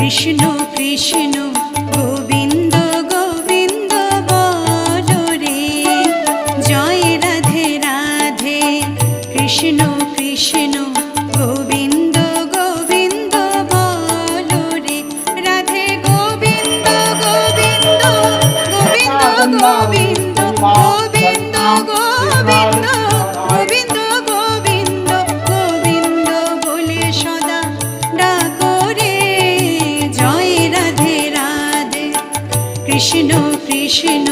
কৃষ্ণ কৃষ্ণ গোবিন্দ গোবিন্দ বলো রে, জয় রাধে রাধে। কৃষ্ণ কৃষ্ণ গোবিন্দ গোবিন্দ বলো রে, রাধে গোবিন্দ গোবিন্দ গোবিন্দ গোবিন্দ গোবিন্দ গোবিন্দ গোবিন্দ গোবিন্দ গোবিন্দ বলে সদা ডাকো রে, জয় রাধে রাধে। কৃষ্ণ কৃষ্ণ